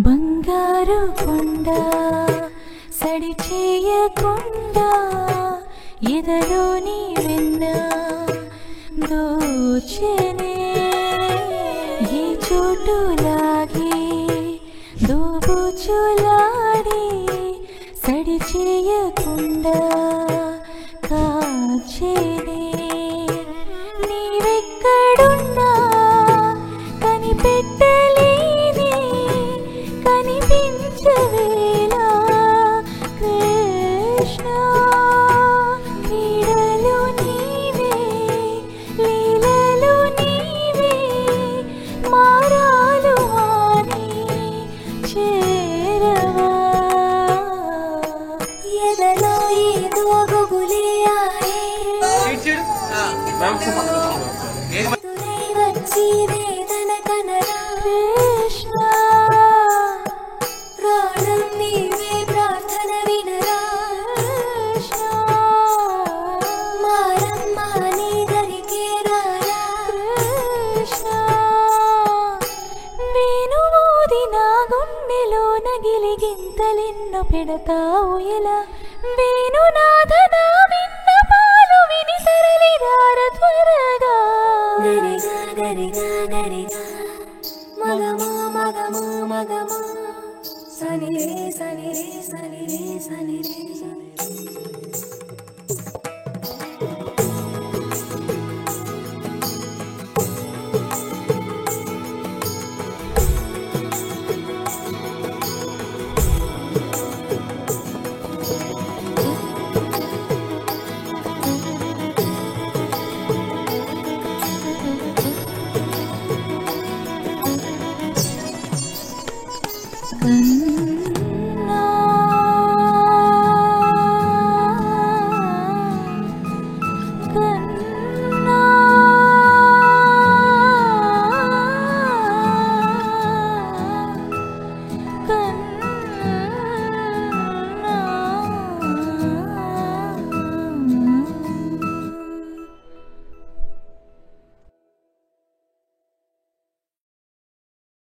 బంగారు కొండ సడి చేయకుండా ఎదలోని వెన్న దోచెనే ఏ చోటులాగే దోబుచులాడి సడి చేయకుండా కాచెనే నీవెక్కడున్నా కనిపెట్టలేని కనిపించవేలా కృష్ణ క్రీడలు నీవే లీలలు నీవే మారాలు మాని చేరవా ఎదలో ఏదో గుగులే ఆయే వచ్చి వేదన కనరా కృష్ణ ప్రాణం నీవే ప్రార్థన వినరా కృష్ణ మారమ్మా నీ దరికే రారా కృష్ణ వేణుమోది నా గుండెలోన గిలిగింతలెన్నో పెడతావు ఎలా వేణునాథ నా విన్నపాలు విని తరలిరార త్వరగా గరిగా గరిగా గరిగా మగమా మగమా మగమా సని రే సని రే సని రే సని రే